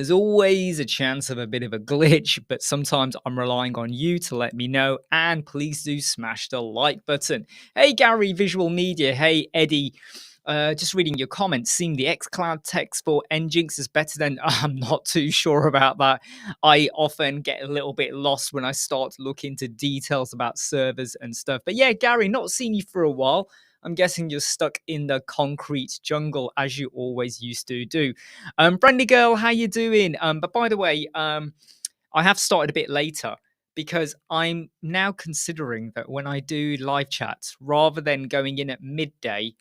There's always a chance of a bit of a glitch, but sometimes I'm relying on you to let me know. And please do smash the like button. Hey, Gary, Visual Media. Hey, Eddie. Just reading your comments, seeing the xCloud text for Nginx is better than I'm not too sure about that. I often get a little bit lost when I start to look into details about servers and stuff. But yeah, Gary, not seen you for a while. I'm guessing you're stuck in the concrete jungle as you always used to do. Brandy girl, how you doing? But by the way, I have started a bit later because I'm now considering that when I do live chats, rather than going in at midday,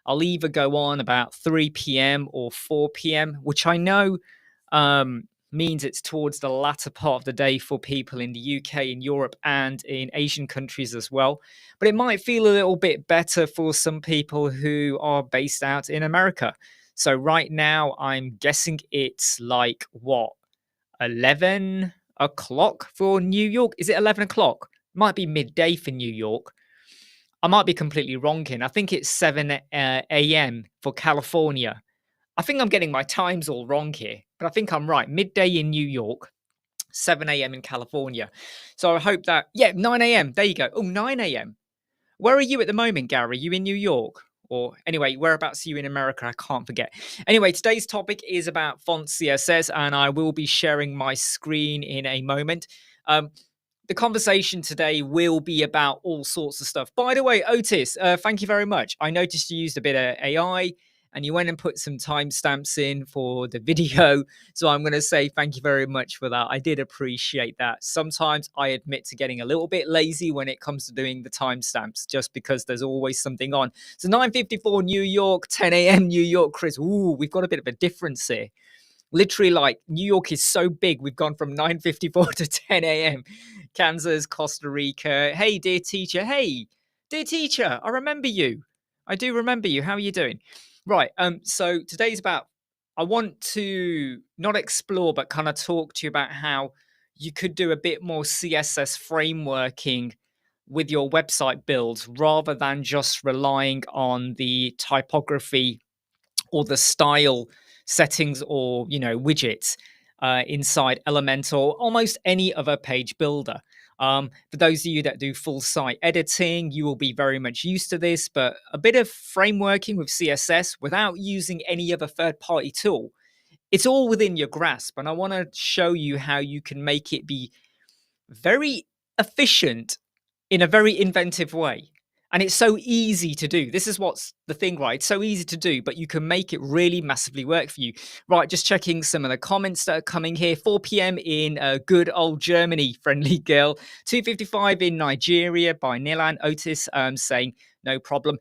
I'll either go on about 3 p.m. or 4 p.m., which I know means it's towards the latter part of the day for people in the UK, in Europe, and in Asian countries as well. But it might feel a little bit better for some people who are based out in America. So right now, I'm guessing it's like what, 11 o'clock for New York? Is it 11 o'clock? Might be midday for New York. I might be completely wrong here. I think it's 7 a.m. for California. I think I'm getting my times all wrong here, but I think I'm right. Midday in New York, 7 a.m. in California. So I hope that, yeah, 9 a.m. There you go. Oh, 9 a.m. Where are you at the moment, Gary? You in New York? Or anyway, whereabouts are you in America? I can't forget. Anyway, today's topic is about font CSS, and I will be sharing my screen in a moment. The conversation today will be about all sorts of stuff. By the way, Otis, thank you very much. I noticed you used a bit of AI and you went and put some timestamps in for the video. So I'm going to say thank you very much for that. I did appreciate that. Sometimes I admit to getting a little bit lazy when it comes to doing the timestamps, just because there's always something on. So 9:54 New York, 10 a.m. New York, Chris. Ooh, we've got a bit of a difference here. Literally, like, New York is so big. We've gone from 9:54 to 10 a.m. Kansas, Costa Rica. Hey, dear teacher. Hey, dear teacher. I remember you. I do remember you. How are you doing? Right. So today's about, I want to not explore, but kind of talk to you about how you could do a bit more CSS frameworking with your website builds rather than just relying on the typography or the style settings or widgets inside Elementor or almost any other page builder. For those of you that do full site editing, you will be very much used to this, but a bit of frameworking with CSS without using any other third-party tool, it's all within your grasp. And I want to show you how you can make it be very efficient in a very inventive way. And it's so easy to do. This is what's the thing, right? It's so easy to do, but you can make it really massively work for you. Right, just checking some of the comments that are coming here. 4 p.m. in good old Germany, friendly girl. 2:55 in Nigeria by Nilan Otis saying, no problem.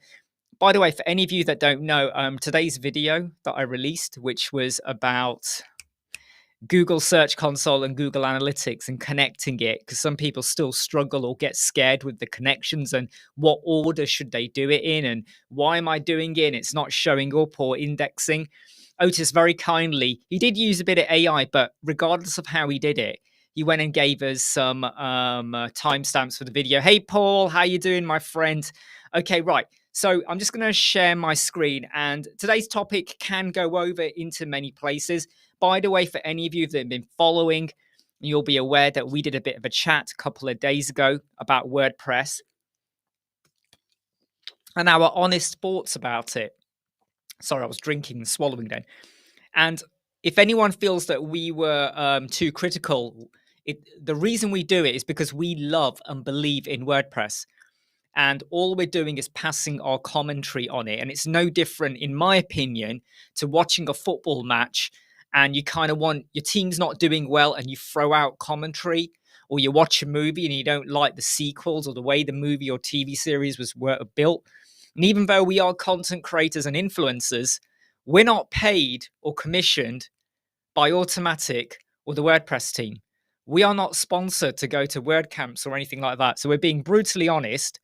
By the way, for any of you that don't know, today's video that I released, which was about Google Search Console and Google Analytics and connecting it, because some people still struggle or get scared with the connections and what order should they do it in and why am I doing it and it's not showing up or indexing. Otis very kindly, he did use a bit of AI, but regardless of how he did it, he went and gave us some timestamps for the video. Hey, Paul, how you doing, my friend? Okay, right. So I'm just going to share my screen, and today's topic can go over into many places. By the way, for any of you that have been following, you'll be aware that we did a bit of a chat a couple of days ago about WordPress and our honest thoughts about it. Sorry, I was drinking and swallowing then. And if anyone feels that we were too critical, the reason we do it is because we love and believe in WordPress. And all we're doing is passing our commentary on it. And it's no different, in my opinion, to watching a football match and you kind of want your team's not doing well and you throw out commentary, or you watch a movie and you don't like the sequels or the way the movie or TV series were built. And even though we are content creators and influencers, we're not paid or commissioned by Automatic or the WordPress team. We are not sponsored to go to WordCamps or anything like that. So we're being brutally honest,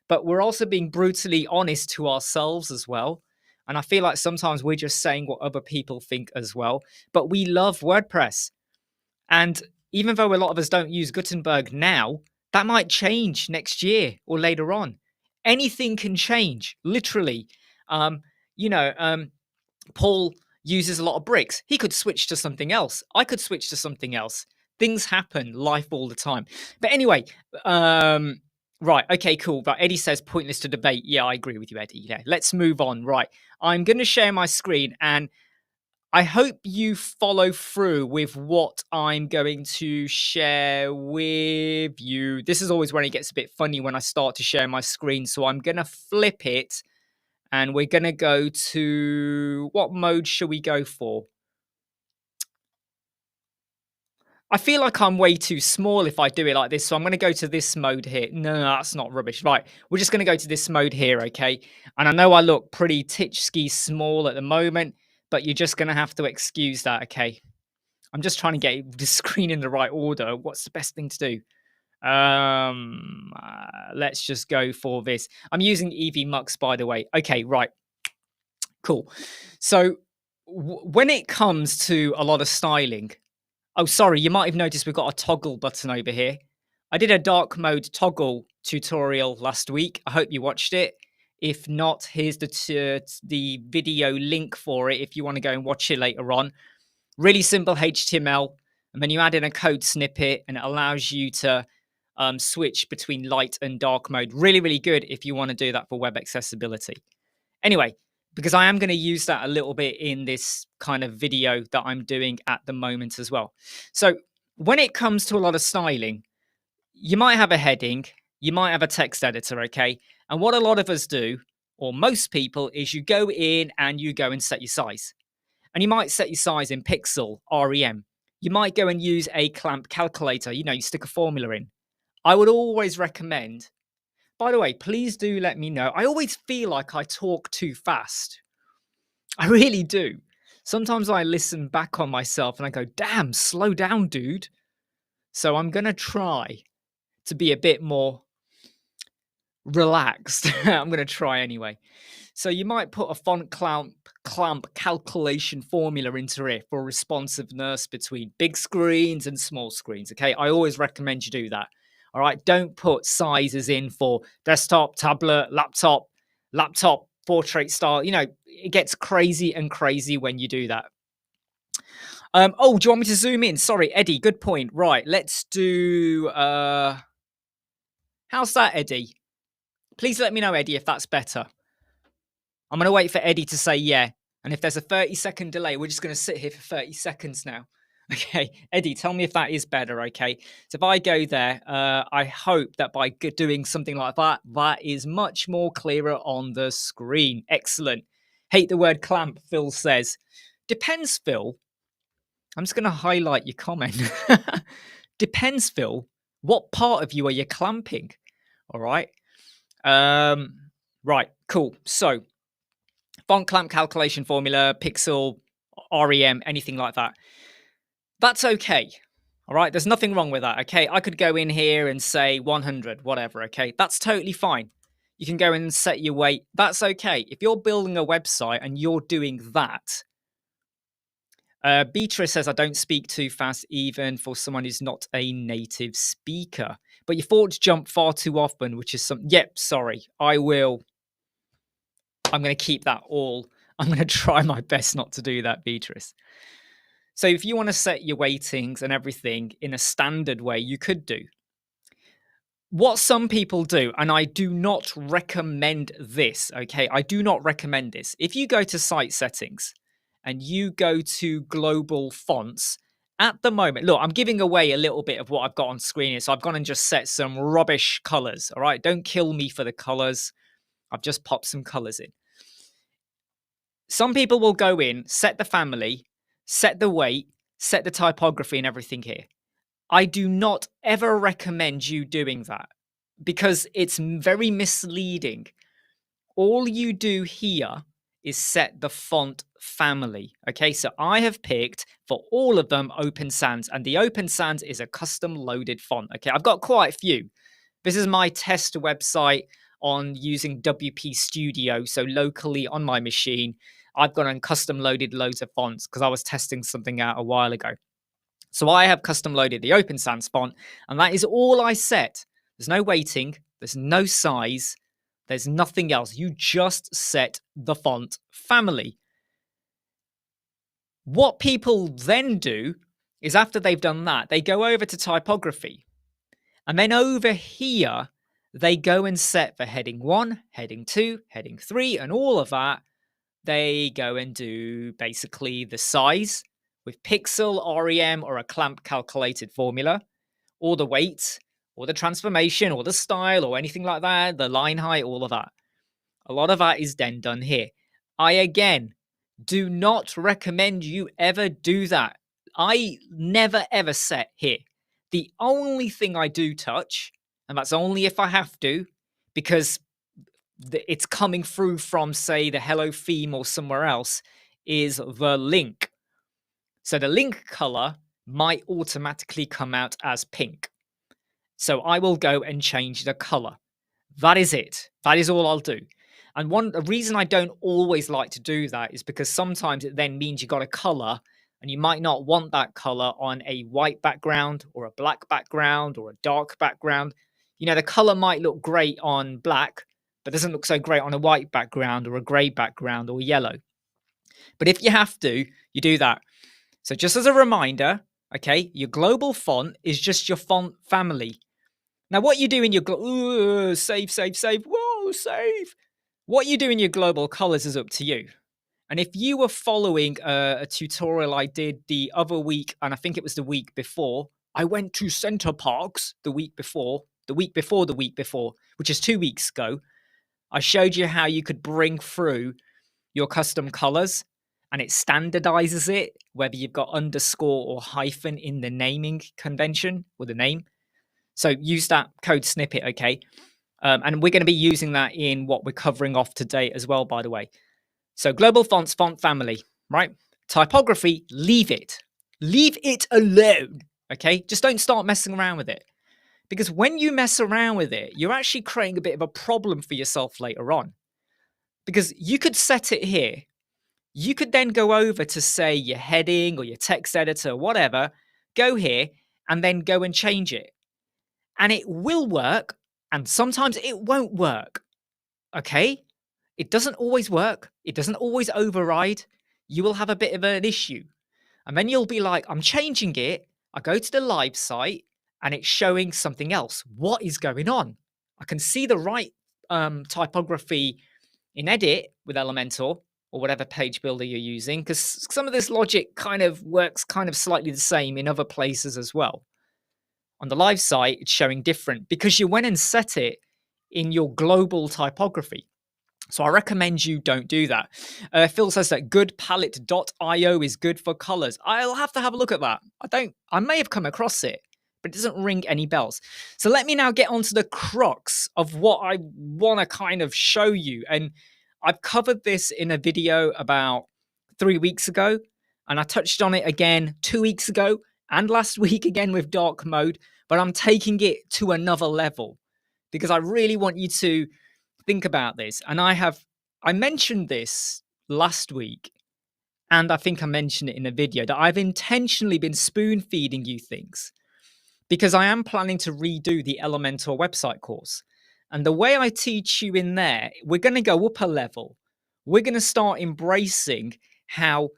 but we're also being brutally honest to ourselves as well. And I feel like sometimes we're just saying what other people think as well. But we love WordPress. And even though a lot of us don't use Gutenberg now, that might change next year or later on. Anything can change, literally. Paul, uses a lot of bricks. He could switch to something else. I could switch to something else. Things happen, life all the time. But anyway, right, okay, cool. But Eddie says pointless to debate. Yeah, I agree with you, Eddie. Yeah, let's move on. Right, I'm going to share my screen, and I hope you follow through with what I'm going to share with you. This is always when it gets a bit funny when I start to share my screen. So I'm going to flip it, and we're going to go to, what mode should we go for? I feel like I'm way too small if I do it like this. So I'm going to go to this mode here. No, that's not rubbish. Right. We're just going to go to this mode here. Okay. And I know I look pretty titchky small at the moment, but you're just going to have to excuse that. Okay. I'm just trying to get the screen in the right order. What's the best thing to do? Let's just go for this. I'm using EV Mux, by the way. Okay. Right. Cool. So when it comes to a lot of styling, oh, sorry, you might have noticed we've got a toggle button over here. I did a dark mode toggle tutorial last week. I hope you watched it. If not, here's the video link for it if you want to go and watch it later on. Really simple HTML, and then you add in a code snippet, and it allows you to switch between light and dark mode. Really, really good if you want to do that for web accessibility. Anyway, because I am going to use that a little bit in this kind of video that I'm doing at the moment as well. So when it comes to a lot of styling, you might have a heading, you might have a text editor, okay? And what a lot of us do, or most people, is you go in and you go and set your size. And you might set your size in pixel, REM. You might go and use a clamp calculator, you stick a formula in. I would always recommend, by the way, please do let me know. I always feel like I talk too fast. I really do. Sometimes I listen back on myself and I go, damn, slow down, dude. So I'm going to try to be a bit more relaxed. I'm going to try anyway. So you might put a font clamp calculation formula into it for responsiveness between big screens and small screens. Okay, I always recommend you do that. All right, don't put sizes in for desktop, tablet, laptop, portrait style. It gets crazy and crazy when you do that. Oh, do you want me to zoom in? Sorry, Eddie, good point. Right, let's do how's that, Eddie? Please let me know, Eddie, if that's better. I'm going to wait for Eddie to say yeah. And if there's a 30-second delay, we're just going to sit here for 30 seconds now. Okay, Eddie, tell me if that is better, okay? So if I go there, I hope that by doing something like that, that is much more clearer on the screen. Excellent. Hate the word clamp, Phil says. Depends, Phil. I'm just going to highlight your comment. Depends, Phil. What part of you are you clamping? All right. Right, cool. So font clamp calculation formula, pixel, REM, anything like that. That's okay. All right. There's nothing wrong with that. Okay. I could go in here and say 100, whatever. Okay. That's totally fine. You can go in and set your weight. That's okay. If you're building a website and you're doing that, Beatrice says, I don't speak too fast, even for someone who's not a native speaker. But your thoughts jump far too often, which is some. Yep. Sorry. I will. I'm going to keep that all. I'm going to try my best not to do that, Beatrice. So if you want to set your weightings and everything in a standard way, you could do. What some people do, and I do not recommend this, okay? I do not recommend this. If you go to site settings and you go to global fonts, at the moment, look, I'm giving away a little bit of what I've got on screen here. So I've gone and just set some rubbish colors, all right? Don't kill me for the colors. I've just popped some colors in. Some people will go in, set the family, set the weight, set the typography and everything here. I do not ever recommend you doing that because it's very misleading. All you do here is set the font family. Okay, so I have picked for all of them Open Sans, and the Open Sans is a custom loaded font. Okay, I've got quite a few. This is my test website on using WP Studio. So locally on my machine, I've gone and custom loaded loads of fonts because I was testing something out a while ago. So I have custom loaded the Open Sans font, and that is all I set. There's no weighting, there's no size, there's nothing else. You just set the font family. What people then do is after they've done that, they go over to typography. And then over here, they go and set for heading 1, heading 2, heading 3, and all of that. They go and do basically the size with pixel, REM, or a clamp calculated formula, or the weight, or the transformation, or the style, or anything like that, the line height, all of that. A lot of that is then done here. I, again, do not recommend you ever do that. I never ever set here. The only thing I do touch, and that's only if I have to, because it's coming through from, say, the hello theme or somewhere else, is the link. So the link color might automatically come out as pink. So I will go and change the color. That is it. That is all I'll do. And a reason I don't always like to do that is because sometimes it then means you got a color and you might not want that color on a white background or a black background or a dark background. You know, the color might look great on black, but doesn't look so great on a white background or a gray background or yellow. But if you have to, you do that. So just as a reminder, okay, your global font is just your font family. Now, what you do in your save. Whoa, save. What you do in your global colors is up to you. And if you were following a tutorial I did the other week, and I think it was the week before, I went to Center Parks the week before, which is 2 weeks ago. I showed you how you could bring through your custom colors and it standardizes it, whether you've got underscore or hyphen in the naming convention or the name. So use that code snippet, okay? And we're going to be using that in what we're covering off today as well, by the way. So global fonts, font family, right? Typography, leave it. Leave it alone, okay? Just don't start messing around with it. Because when you mess around with it, you're actually creating a bit of a problem for yourself later on. Because you could set it here. You could then go over to, say, your heading or your text editor, whatever, go here, and then go and change it. And it will work, and sometimes it won't work, okay? It doesn't always work. It doesn't always override. You will have a bit of an issue. And then you'll be like, I'm changing it. I go to the live site, and it's showing something else. What is going on? I can see the right typography in edit with Elementor or whatever page builder you're using, because some of this logic kind of works kind of slightly the same in other places as well. On the live site, it's showing different because you went and set it in your global typography. So I recommend you don't do that. Phil says that goodpalette.io is good for colors. I'll have to have a look at that. I may have come across it, but it doesn't ring any bells. So let me now get on to the crux of what I want to kind of show you. And I've covered this in a video about 3 weeks ago, and I touched on it again 2 weeks ago and last week again with dark mode, but I'm taking it to another level because I really want you to think about this. And I mentioned this last week, and I think I mentioned it in a video, that I've intentionally been spoon feeding you things because I am planning to redo the Elementor website course. And the way I teach you in there, we're going to go up a level. We're going to start embracing how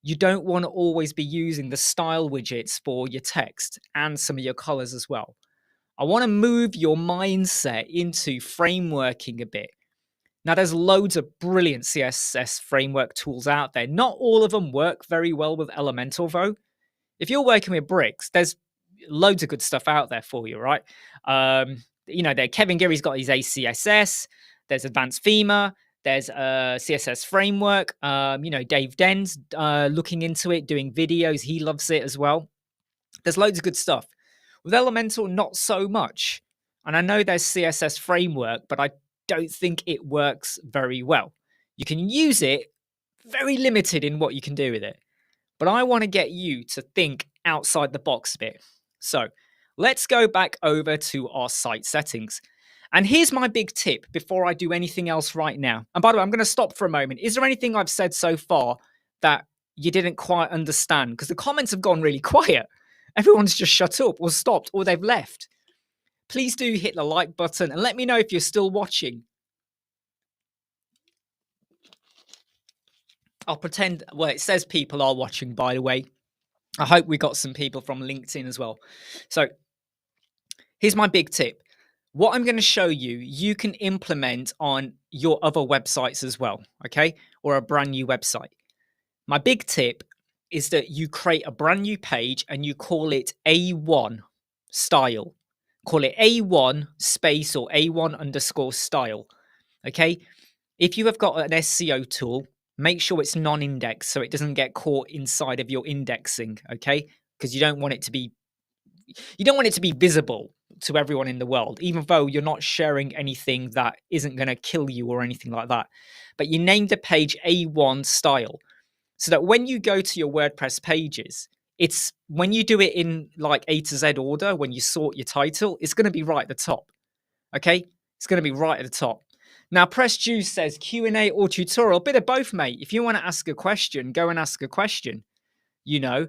you don't want to always be using the style widgets for your text and some of your colors as well. I want to move your mindset into frameworking a bit. Now, there's loads of brilliant CSS framework tools out there. Not all of them work very well with Elementor, though. If you're working with bricks, there's loads of good stuff out there for you, right? Kevin Geary's got his ACSS. There's Advanced Thema. There's a CSS framework. Dave Den's looking into it, doing videos. He loves it as well. There's loads of good stuff. With Elementor, not so much. And I know there's CSS framework, but I don't think it works very well. You can use it, very limited in what you can do with it. But I want to get you to think outside the box a bit. So let's go back over to our site settings. And here's my big tip before I do anything else right now. And by the way, I'm going to stop for a moment. Is there anything I've said so far that you didn't quite understand? Because the comments have gone really quiet. Everyone's just shut up or stopped or they've left. Please do hit the like button and let me know if you're still watching. I'll pretend, well, it says people are watching, by the way. I hope we got some people from LinkedIn as well. So here's my big tip. What I'm going to show you, you can implement on your other websites as well, okay? Or a brand new website. My big tip is that you create a brand new page and you call it A1 style. Call it A1 space or A1 underscore style, okay? If you have got an SEO tool, make sure it's non-index so it doesn't get caught inside of your indexing, okay? Because you don't want it to be visible to everyone in the world, even though you're not sharing anything that isn't going to kill you or anything like that. But you named the page A1 style so that when you go to your WordPress pages, it's when you do it in like A to Z order, when you sort your title, it's going to be right at the top. Okay, it's going to be right at the top. Now, Press Juice says Q&A or tutorial, bit of both, mate. If you want to ask a question, go and ask a question. You know,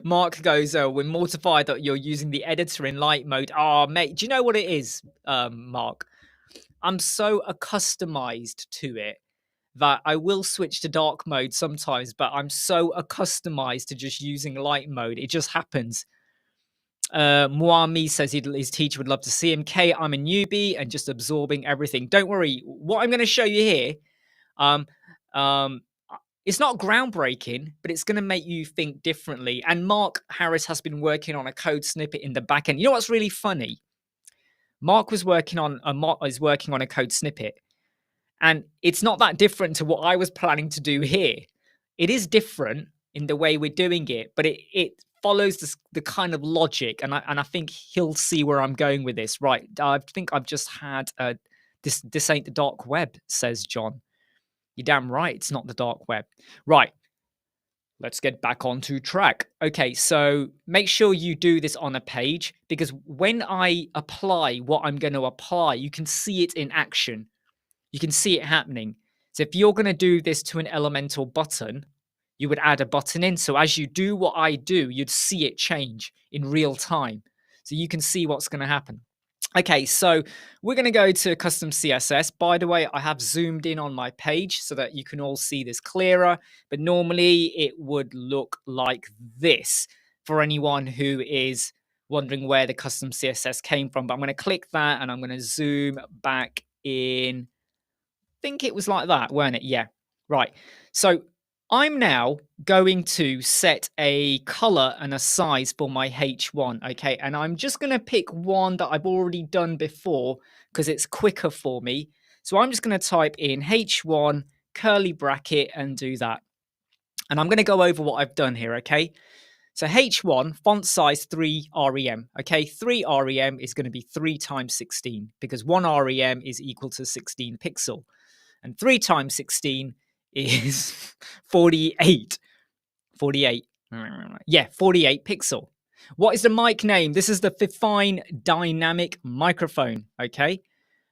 Mark goes, oh, we're mortified that you're using the editor in light mode. Oh, mate, do you know what it is, Mark? I'm so accustomed to it that I will switch to dark mode sometimes, but I'm so accustomed to just using light mode. It just happens. Muami says his teacher would love to see him. Kay, I'm a newbie and just absorbing everything. Don't worry. What I'm going to show you here, um, it's not groundbreaking, but it's going to make you think differently. And Mark Harris has been working on a code snippet in the back end. You know what's really funny? Mark is working on a code snippet, and it's not that different to what I was planning to do here. It is different in the way we're doing it, but it follows the kind of logic, and I think he'll see where I'm going with this. Right? I think I've just had this ain't the dark web, says John. You're damn right, it's not the dark web. Right. Let's get back onto track. Okay, so make sure you do this on a page, because when I apply what I'm going to apply, you can see it in action. You can see it happening. So if you're going to do this to an elemental button, you would add a button in. So as you do what I do, you'd see it change in real time. So you can see what's going to happen. Okay, so we're going to go to custom CSS. By the way, I have zoomed in on my page so that you can all see this clearer, but normally it would look like this for anyone who is wondering where the custom CSS came from. But I'm going to click that and I'm going to zoom back in. I think it was like that, weren't it? Yeah, right. So I'm now going to set a color and a size for my H1, okay? And I'm just going to pick one that I've already done before because it's quicker for me. So I'm just going to type in H1 curly bracket and do that. And I'm going to go over what I've done here, okay? So H1, font size 3 rem, okay? 3 rem is going to be 3 times 16 because 1 rem is equal to 16 pixel. And 3 times 16 is 48. 48. Yeah, 48 pixel. What is the mic name? This is the Fifine dynamic microphone, okay?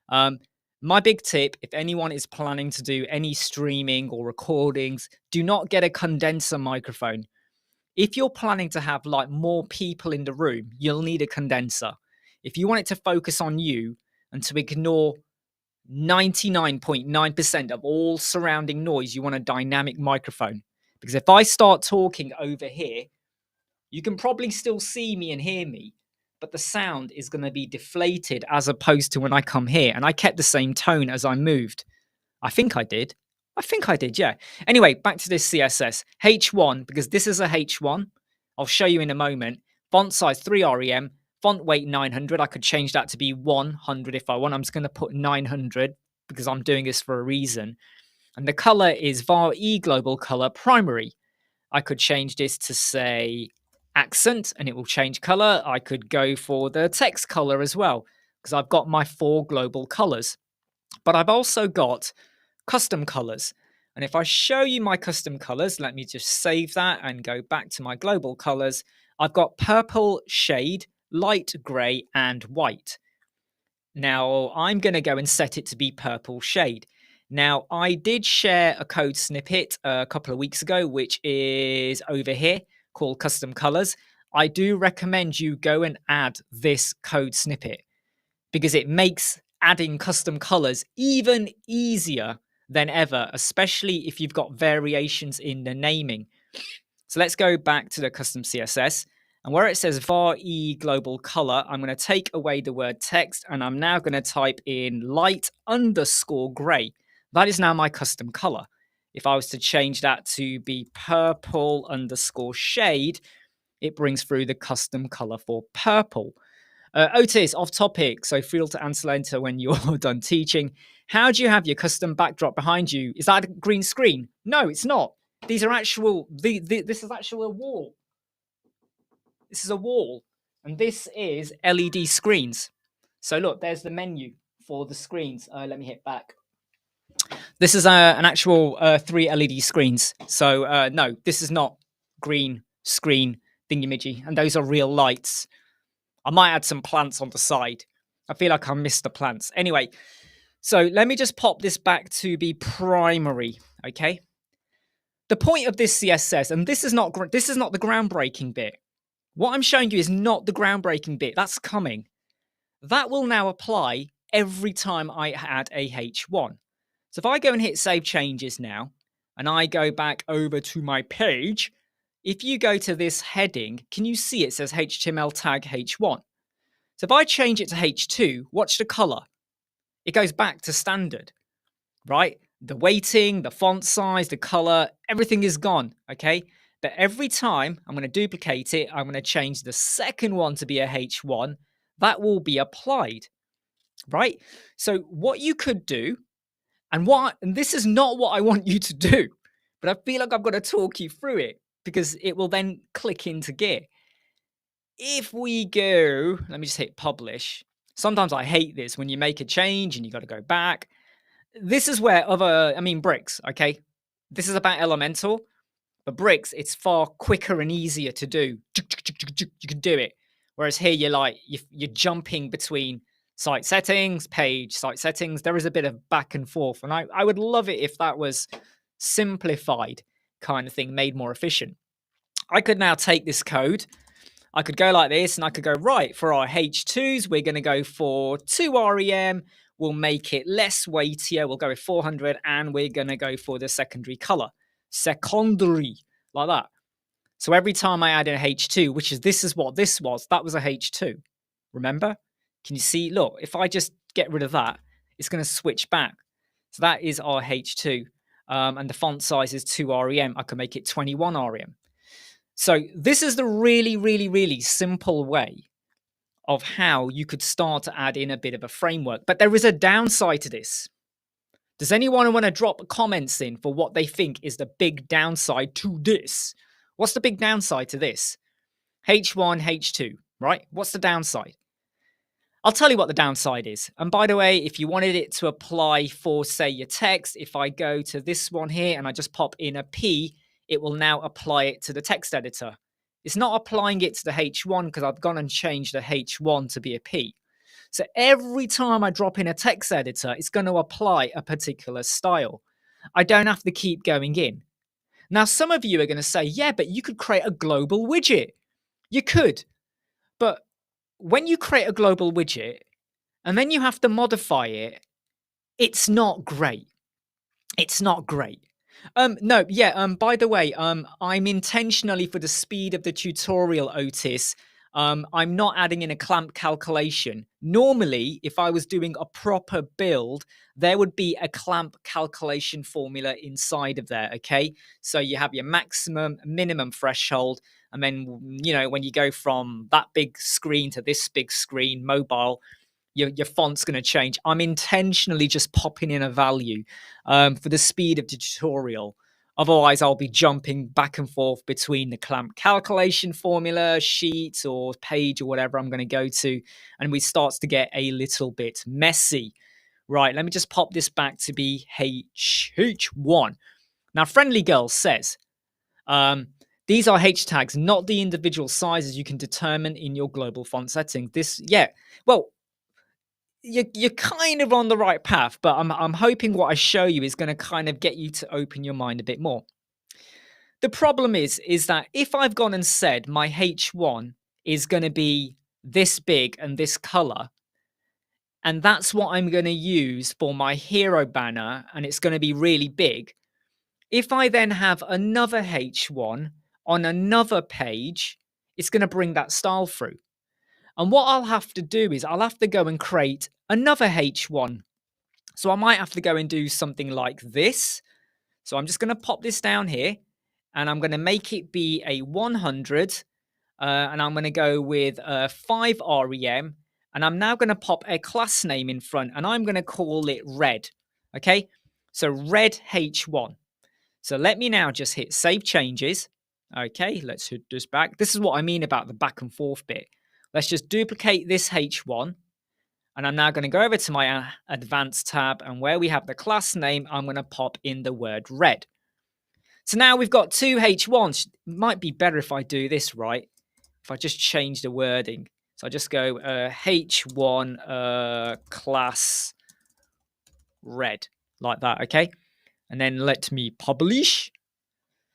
My big tip, if anyone is planning to do any streaming or recordings, do not get a condenser microphone. If you're planning to have like more people in the room, you'll need a condenser. If you want it to focus on you and to ignore 99.9% of all surrounding noise, you want a dynamic microphone. Because if I start talking over here, you can probably still see me and hear me, but the sound is going to be deflated as opposed to when I come here. And I kept the same tone as I moved. I think I did, yeah. Anyway, back to this CSS. H1, because this is a H1. I'll show you in a moment. Font size 3 rem. Font weight 900. I could change that to be 100 if I want. I'm just going to put 900 because I'm doing this for a reason. And the color is var e global color primary. I could change this to say accent and it will change color. I could go for the text color as well because I've got my 4 global colors. But I've also got custom colors. And if I show you my custom colors, let me just save that and go back to my global colors. I've got purple shade, light gray, and white. Now I'm going to go and set it to be purple shade. Now I did share a code snippet a couple of weeks ago, which is over here called custom colors. I do recommend you go and add this code snippet because it makes adding custom colors even easier than ever, especially if you've got variations in the naming. So let's go back to the custom CSS. And where it says var e global color, I'm going to take away the word text and I'm now going to type in light_gray. That is now my custom color. If I was to change that to be purple_shade, it brings through the custom color for purple. Otis, off topic, so feel to answer later when you're done teaching. How do you have your custom backdrop behind you? Is that a green screen? No, it's not. These are actual, this is actually a wall. This is a wall. And this is LED screens. So look, there's the menu for the screens. Let me hit back. This is an actual 3 LED screens. So no, this is not green screen thingamajig. And those are real lights. I might add some plants on the side. I feel like I missed the plants. Anyway, so let me just pop this back to be primary, okay? The point of this CSS, and this is not the groundbreaking bit. What I'm showing you is not the groundbreaking bit. That's coming. That will now apply every time I add a H1. So if I go and hit Save Changes now, and I go back over to my page, if you go to this heading, can you see it says HTML tag H1? So if I change it to H2, watch the color. It goes back to standard, right? The weighting, the font size, the color, everything is gone, okay? But every time I'm going to duplicate it, I'm going to change the second one to be a H1. That will be applied, right? So what you could do, and this is not what I want you to do, but I feel like I've got to talk you through it because it will then click into gear. If we go, let me just hit publish. Sometimes I hate this when you make a change and you got to go back. This is where bricks, okay? This is about Elemental, but bricks, it's far quicker and easier to do. You can do it. Whereas here you're jumping between site settings, page, site settings. There is a bit of back and forth. And I would love it if that was simplified kind of thing, made more efficient. I could now take this code. I could go like this and I could go, right, for our H2s, we're going to go for 2 REM. We'll make it less weightier. We'll go with 400 and we're going to go for the secondary color. Secondary, like that. So every time I add in a H2, this is what this was, that was a H2. Remember? Can you see? Look, if I just get rid of that, it's going to switch back. So that is our H2. And the font size is 2 REM. I can make it 21 REM. So this is the really, really, really simple way of how you could start to add in a bit of a framework. But there is a downside to this. Does anyone want to drop comments in for what they think is the big downside to this? What's the big downside to this? H1, H2, right? What's the downside? I'll tell you what the downside is. And by the way, if you wanted it to apply for, say, your text, if I go to this one here and I just pop in a P, it will now apply it to the text editor. It's not applying it to the H1 because I've gone and changed the H1 to be a P. So every time I drop in a text editor, it's going to apply a particular style. I don't have to keep going in. Now, some of you are going to say, yeah, but you could create a global widget. You could. But when you create a global widget and then you have to modify it, it's not great. It's not great. By the way, I'm intentionally, for the speed of the tutorial, Otis, I'm not adding in a clamp calculation. Normally, if I was doing a proper build, there would be a clamp calculation formula inside of there, okay? So you have your maximum, minimum threshold, and then, when you go from that big screen to this big screen, mobile, your font's going to change. I'm intentionally just popping in a value for the speed of the tutorial. Otherwise, I'll be jumping back and forth between the clamp calculation formula, sheet or page or whatever I'm going to go to. And it starts to get a little bit messy. Right, let me just pop this back to be H1. Now, Friendly Girl says, these are H tags, not the individual sizes you can determine in your global font setting. You're kind of on the right path, but I'm hoping what I show you is going to kind of get you to open your mind a bit more. The problem is that if I've gone and said my H1 is going to be this big and this color, And that's what I'm going to use for my hero banner. And it's going to be really big. If I then have another H1 on another page, it's going to bring that style through. And what I'll have to do is I'll have to go and create another H1. So I might have to go and do something like this. So I'm just going to pop this down here and I'm going to make it be a 100. And I'm going to go with 5 REM. And I'm now going to pop a class name in front and I'm going to call it red. Okay, so red H1. So let me now just hit save changes. Okay, let's hit this back. This is what I mean about the back and forth bit. Let's just duplicate this H1. And I'm now going to go over to my advanced tab. And where we have the class name, I'm going to pop in the word red. So now we've got two H1s. Might be better if I do this right. If I just change the wording. So I just go H1 class red like that. Okay. And then let me publish.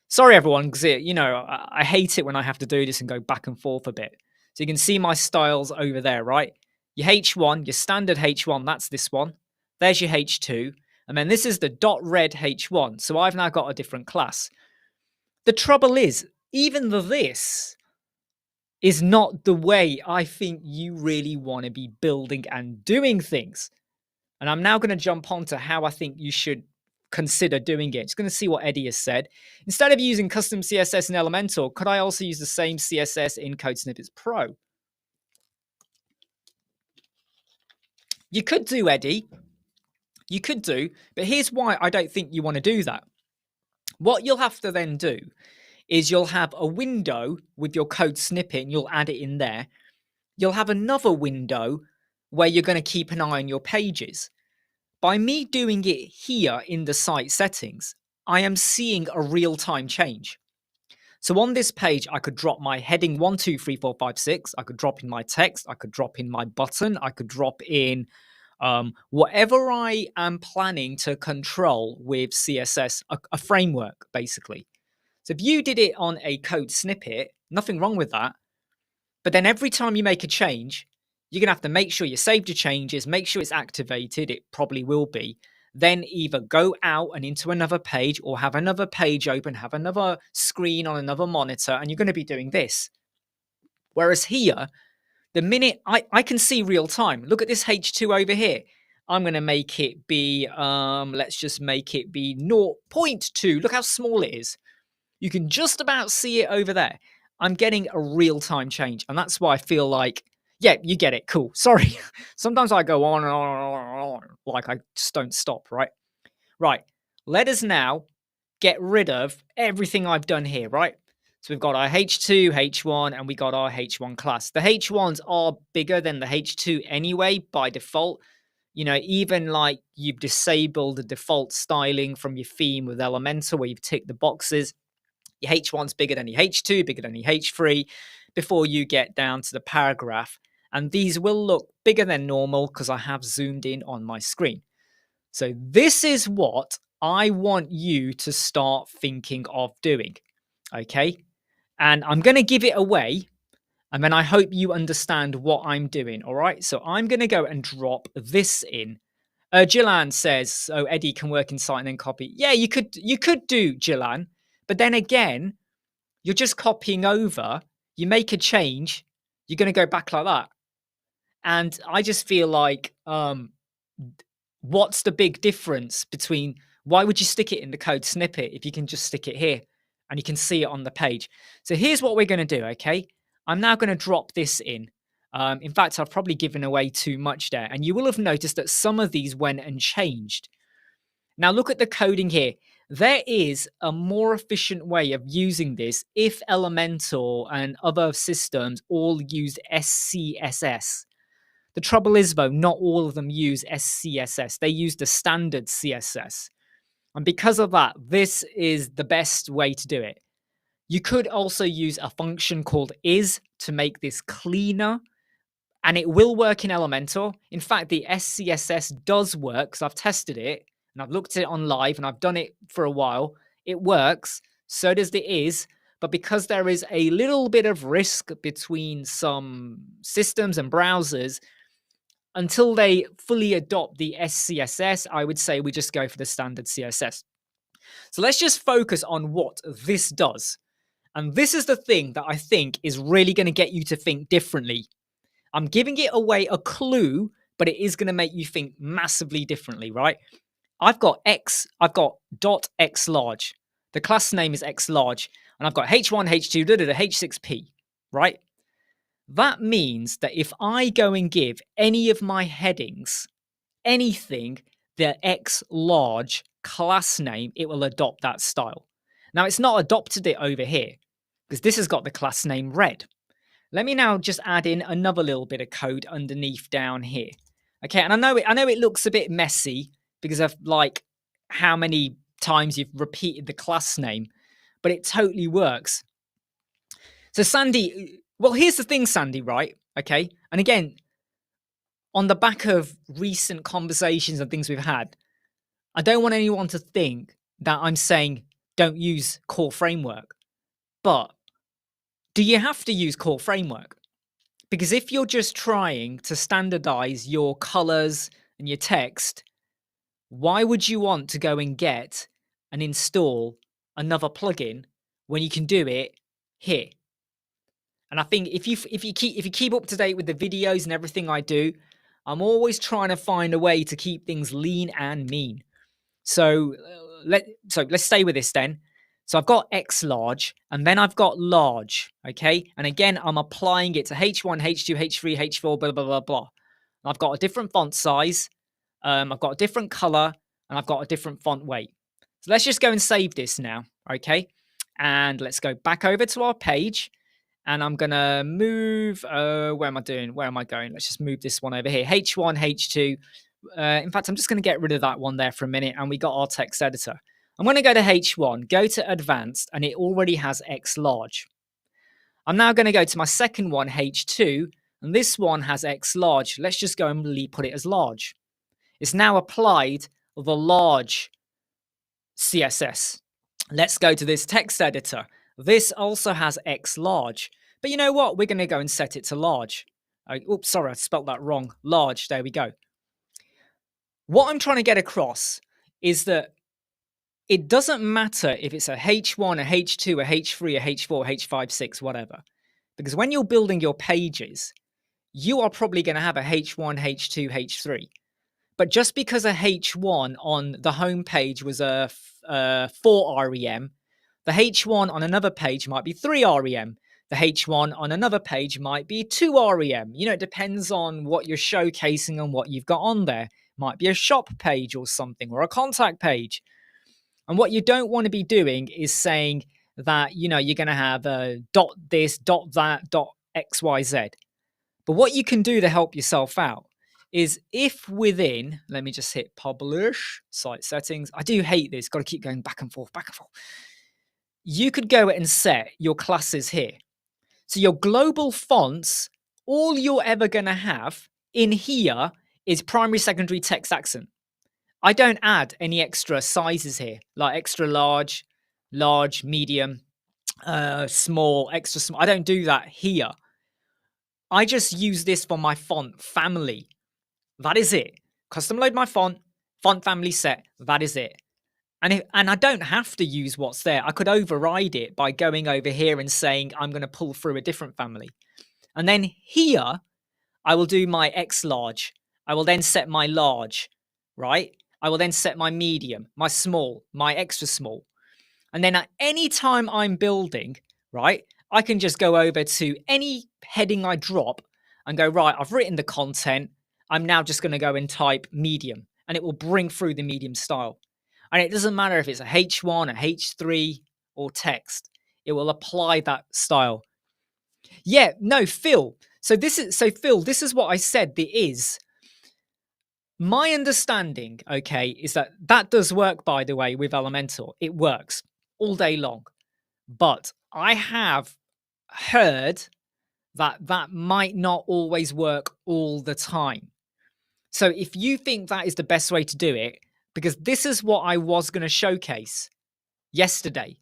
Sorry, everyone, because I hate it when I have to do this and go back and forth a bit. So you can see my styles over there, right? Your H1, your standard H1, that's this one. There's your H2. And then this is the .red H1. So I've now got a different class. The trouble is, even this is not the way I think you really want to be building and doing things. And I'm now going to jump on to how I think you should consider doing it. Just going to see what Eddie has said. Instead of using custom CSS in Elementor, could I also use the same CSS in CodeSnippets Pro? You could do, Eddie. You could do, but here's why I don't think you want to do that. What you'll have to then do is you'll have a window with your code snippet and you'll add it in there. You'll have another window where you're going to keep an eye on your pages. By me doing it here in the site settings, I am seeing a real-time change. So on this page, I could drop my heading 1, 2, 3, 4, 5, 6. I could drop in my text. I could drop in my button. I could drop in whatever I am planning to control with CSS, a framework, basically. So if you did it on a code snippet, nothing wrong with that. But then every time you make a change, you're going to have to make sure you saved your changes, make sure it's activated. It probably will be. Then either go out and into another page or have another page open, have another screen on another monitor, and you're going to be doing this. Whereas here, the minute I can see real time, look at this H2 over here. I'm going to make it be, let's just make it be 0.2. Look how small it is. You can just about see it over there. I'm getting a real-time change. And that's why I feel like, yeah, you get it. Cool. Sorry. Sometimes I go on and on, like I just don't stop, right? Right. Let us now get rid of everything I've done here, right? So we've got our H2, H1, and we got our H1 class. The H1s are bigger than the H2 anyway, by default. Even like you've disabled the default styling from your theme with Elementor where you've ticked the boxes. Your H1's bigger than your H2, bigger than your H3, before you get down to the paragraph. And these will look bigger than normal because I have zoomed in on my screen. So this is what I want you to start thinking of doing, okay? And I'm going to give it away, and then I hope you understand what I'm doing, all right? So I'm going to go and drop this in. Jillan says, so Eddie can work in site and then copy. Yeah, you could do, Jillan. But then again, you're just copying over. You make a change, you're going to go back like that. And I just feel like, what's the big difference between, why would you stick it in the code snippet if you can just stick it here and you can see it on the page? So here's what we're going to do, okay? I'm now going to drop this in. In fact, I've probably given away too much there. And you will have noticed that some of these went and changed. Now look at the coding here. There is a more efficient way of using this if Elementor and other systems all used SCSS. The trouble is, though, not all of them use SCSS. They use the standard CSS. And because of that, this is the best way to do it. You could also use a function called is to make this cleaner. And it will work in Elementor. In fact, the SCSS does work because I've tested it and I've looked at it on live and I've done it for a while. It works. So does the is. But because there is a little bit of risk between some systems and browsers, until they fully adopt the SCSS, I would say we just go for the standard CSS. So let's just focus on what this does. And this is the thing that I think is really going to get you to think differently. I'm giving it away a clue, but it is going to make you think massively differently, right? I've got dot X large. The class name is X large, and I've got H1, H2, H6P, right? That means that if I go and give any of my headings anything, the X large class name, it will adopt that style. Now, it's not adopted it over here because this has got the class name red. Let me now just add in another little bit of code underneath down here. Okay, and I know it looks a bit messy because of like how many times you've repeated the class name, but it totally works. So Sandy, well, here's the thing, Sandy, right? Okay, and again, on the back of recent conversations and things we've had, I don't want anyone to think that I'm saying don't use core framework. But do you have to use core framework? Because if you're just trying to standardize your colors and your text, why would you want to go and get and install another plugin when you can do it here? And I think if you keep up to date with the videos and everything I do, I'm always trying to find a way to keep things lean and mean. So let's stay with this then. So I've got X large and then I've got large, okay? And again, I'm applying it to H1, H2, H3, H4, blah, blah, blah, blah. And I've got a different font size, I've got a different color, and I've got a different font weight. So let's just go and save this now, okay? And let's go back over to our page. And I'm going to move, where am I doing? Where am I going? Let's just move this one over here. H1, H2. In fact, I'm just going to get rid of that one there for a minute. And we got our text editor. I'm going to go to H1, go to advanced, and it already has X large. I'm now going to go to my second one, H2, and this one has X large. Let's just go and put it as large. It's now applied the large CSS. Let's go to this text editor. This also has X large. But you know what? We're going to go and set it to large. Oops, sorry, I spelled that wrong. Large, there we go. What I'm trying to get across is that it doesn't matter if it's a H1, a H2, a H3, a H4, H5, 6, whatever. Because when you're building your pages, you are probably going to have a H1, H2, H3. But just because a H1 on the home page was a 4 REM, the H1 on another page might be 3 REM. The H1 on another page might be 2 REM. You know, it depends on what you're showcasing and what you've got on there. Might be a shop page or something, or a contact page. And what you don't want to be doing is saying that, you know, you're going to have a dot this, dot that, dot XYZ. But what you can do to help yourself out is if within, let me just hit publish, site settings. I do hate this. Got to keep going back and forth, back and forth. You could go and set your classes here. So your global fonts, all you're ever going to have in here is primary, secondary, text, accent. I don't add any extra sizes here, like extra large, large, medium, small, extra small. I don't do that here. I just use this for my font family. That is it. Custom load my font family set. That is it. And I don't have to use what's there. I could override it by going over here and saying I'm going to pull through a different family. And then here, I will do my X large. I will then set my large, right? I will then set my medium, my small, my extra small. And then at any time I'm building, right, I can just go over to any heading I drop and go, right, I've written the content. I'm now just going to go and type medium, and it will bring through the medium style. And it doesn't matter if it's a H1, a H3, or text. It will apply that style. Yeah, no, Phil. So Phil, this is what I said. There is. My understanding, okay, is that does work, by the way, with Elementor. It works all day long. But I have heard that might not always work all the time. So if you think that is the best way to do it, because this is what I was going to showcase yesterday,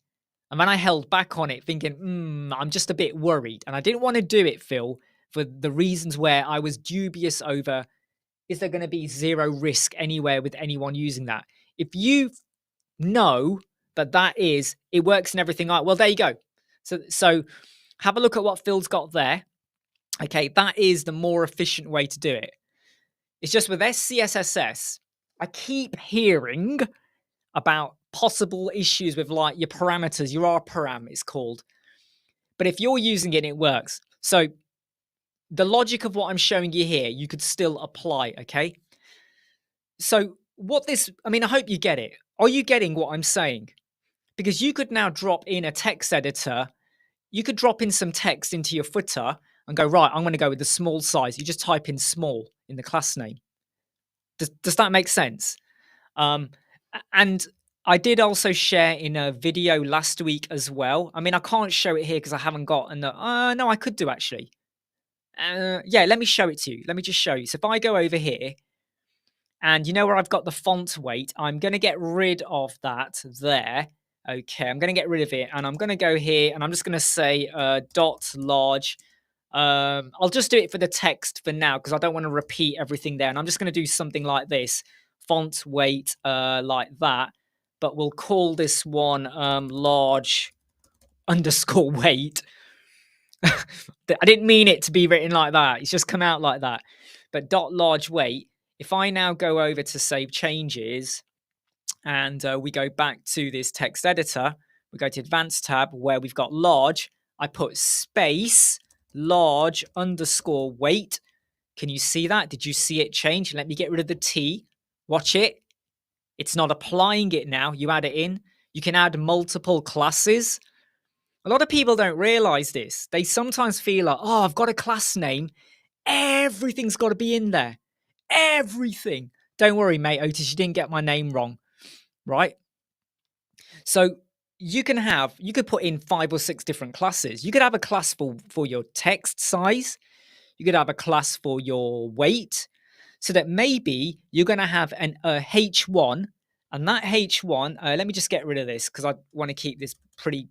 and then I held back on it thinking, I'm just a bit worried. And I didn't want to do it, Phil, for the reasons where I was dubious over is there going to be zero risk anywhere with anyone using that? If you know that it works and everything, like, well, there you go. So have a look at what Phil's got there. Okay, that is the more efficient way to do it. It's just with SCSS, I keep hearing about possible issues with like your parameters, your R param it's called. But if you're using it, it works. So the logic of what I'm showing you here, you could still apply, okay? So I hope you get it. Are you getting what I'm saying? Because you could now drop in a text editor. You could drop in some text into your footer and go, right, I'm going to go with the small size. You just type in small in the class name. Does that make sense? And I did also share in a video last week as well. I mean, I can't show it here because I haven't got no, I could do actually. Yeah, let me show it to you. Let me just show you. So if I go over here, and you know where I've got the font weight, I'm going to get rid of that there. Okay, I'm going to get rid of it, and I'm going to go here, and I'm just going to say dot large. I'll just do it for the text for now because I don't want to repeat everything there. And I'm just going to do something like this, font weight like that. But we'll call this one large underscore weight. I didn't mean it to be written like that. It's just come out like that. But dot large weight. If I now go over to save changes and we go back to this text editor, we go to advanced tab where we've got large. I put space large underscore weight. Can you see that? Did you see it change? Let me get rid of the T. Watch it. It's not applying it now. You add it in. You can add multiple classes. A lot of people don't realize this. They sometimes feel like, oh, I've got a class name. Everything's got to be in there. Everything. Don't worry, mate, Otis, you didn't get my name wrong, right? So you could put in 5 or 6 different classes. You could have a class for your text size. You could have a class for your weight, so that maybe you're going to have a H1, and that H1, let me just get rid of this because I want to keep this pretty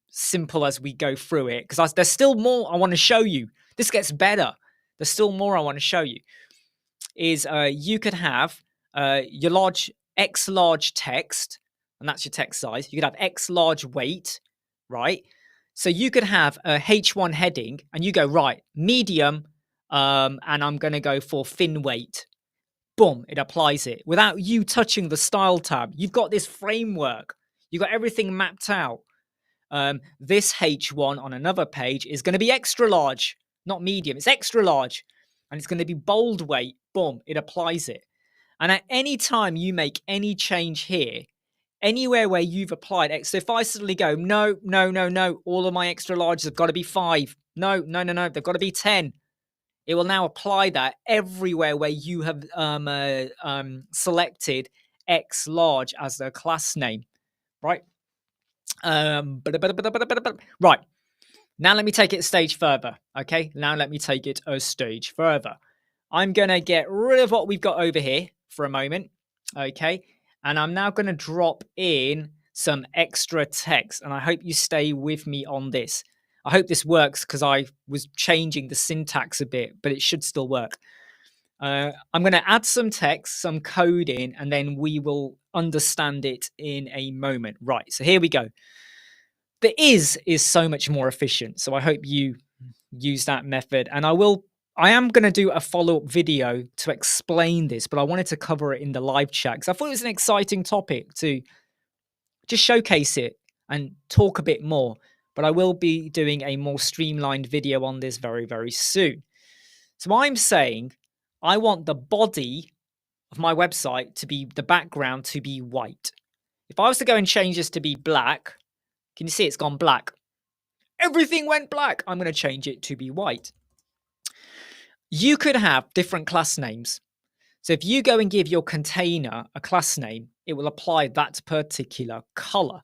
simple as we go through it, because there's still more I want to show you. This gets better. There's still more I want to show you. Is you could have your large X large text, and that's your text size. You could have X large weight, right? So you could have a H1 heading, and you go, right, medium, and I'm going to go for thin weight. Boom, it applies it without you touching the style tab. You've got this framework. You've got everything mapped out. This H1 on another page is going to be extra large, not medium. It's extra large, and it's going to be bold weight. Boom, it applies it. And at any time you make any change here, anywhere where you've applied X, so if I suddenly go, no, all of my extra larges have got to be 5. No, they've got to be 10. It will now apply that everywhere where you have selected X large as the class name, right? Right. Now let me take it a stage further. Okay. Now let me take it a stage further. I'm going to get rid of what we've got over here for a moment. Okay. And I'm now going to drop in some extra text. And I hope you stay with me on this. I hope this works because I was changing the syntax a bit, but it should still work. I'm going to add some text, some code in, and then we will understand it in a moment. Right. So here we go. The is so much more efficient. So I hope you use that method. And I am going to do a follow-up video to explain this, but I wanted to cover it in the live chat because I thought it was an exciting topic to just showcase it and talk a bit more. But I will be doing a more streamlined video on this very, very soon. So I'm saying I want the body of my website to be, the background to be white. If I was to go and change this to be black, can you see it's gone black? Everything went black. I'm going to change it to be white. You could have different class names. So if you go and give your container a class name, it will apply that particular color.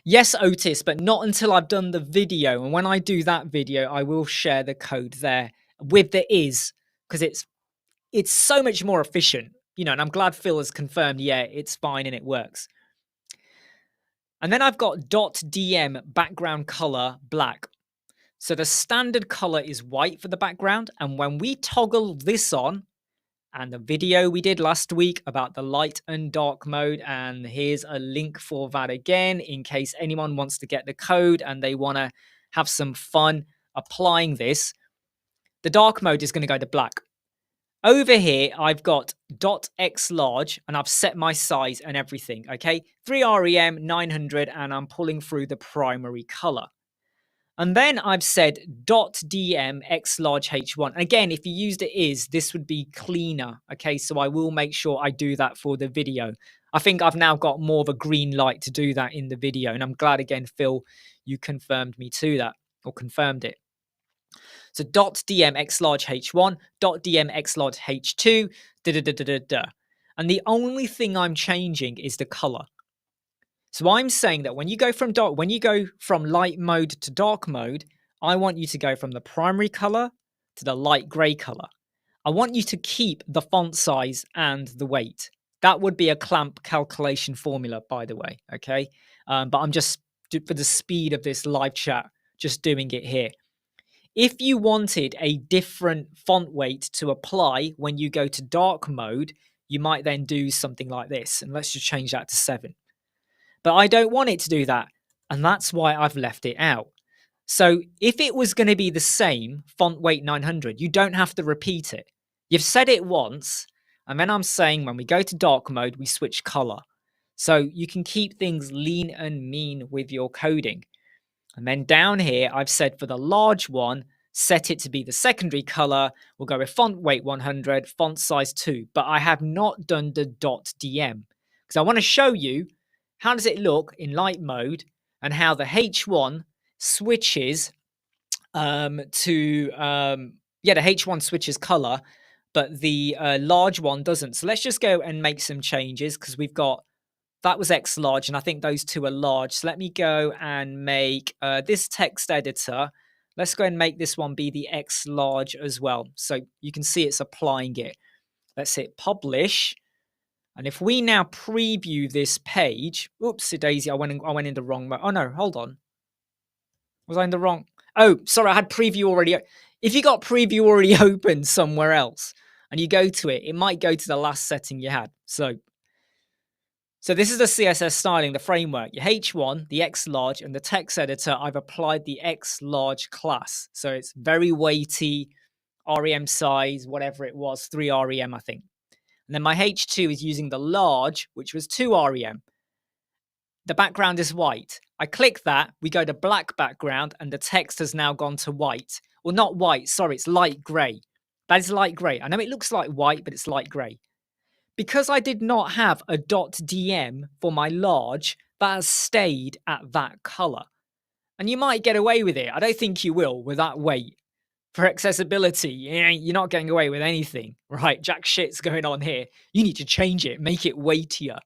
Yes, Otis, but not until I've done the video. And when I do that video, I will share the code there with the is, because it's so much more efficient. You know, and I'm glad Phil has confirmed, yeah, it's fine and it works. And then I've got .dm background color black. So the standard color is white for the background. And when we toggle this on, and the video we did last week about the light and dark mode, and here's a link for that again in case anyone wants to get the code and they want to have some fun applying this. The dark mode is going to go to black. Over here, I've got .x large and I've set my size and everything, okay? 3 rem, 900, and I'm pulling through the primary color. And then I've said .dm x large h1. Again, if you used it is, this would be cleaner, okay? So I will make sure I do that for the video. I think I've now got more of a green light to do that in the video. And I'm glad again, Phil, you confirmed me to that, or confirmed it. So .dm x large h1, .dm x large h2, And the only thing I'm changing is the color. So I'm saying that when you go from light mode to dark mode, I want you to go from the primary color to the light gray color. I want you to keep the font size and the weight. That would be a clamp calculation formula, by the way, okay? But I'm just, for the speed of this live chat, just doing it here. If you wanted a different font weight to apply when you go to dark mode, you might then do something like this. And let's just change that to 7. But I don't want it to do that. And that's why I've left it out. So if it was going to be the same font weight 900, you don't have to repeat it. You've said it once. And then I'm saying when we go to dark mode, we switch color. So you can keep things lean and mean with your coding. And then down here, I've said for the large one, set it to be the secondary color. We'll go with font weight 100, font size 2. But I have not done the .dm because I want to show you how does it look in light mode and how the H1 switches the H1 switches color, but the large one doesn't. So let's just go and make some changes because we've got, that was X large, and I think those two are large. So let me go and make this text editor. Let's go and make this one be the X large as well. So you can see it's applying it. Let's hit publish. And if we now preview this page, oopsie daisy, I went in the wrong mode. Oh no, hold on. Was I in the wrong? Oh, sorry, I had preview already. If you got preview already open somewhere else and you go to it, it might go to the last setting you had. So this is the CSS styling, the framework. Your H1, the X large, and the text editor, I've applied the X large class. So it's very weighty, rem size, whatever it was, 3 rem, I think. And then my H2 is using the large, which was 2 rem. The background is white. I click that, we go to black background, and the text has now gone to white. Well, not white, sorry, it's light gray. That is light gray. I know it looks like white, but it's light gray. Because I did not have a .dm for my large, that has stayed at that color. And you might get away with it. I don't think you will with that weight. For accessibility, you're not getting away with anything, right? Jack shit's going on here. You need to change it, make it weightier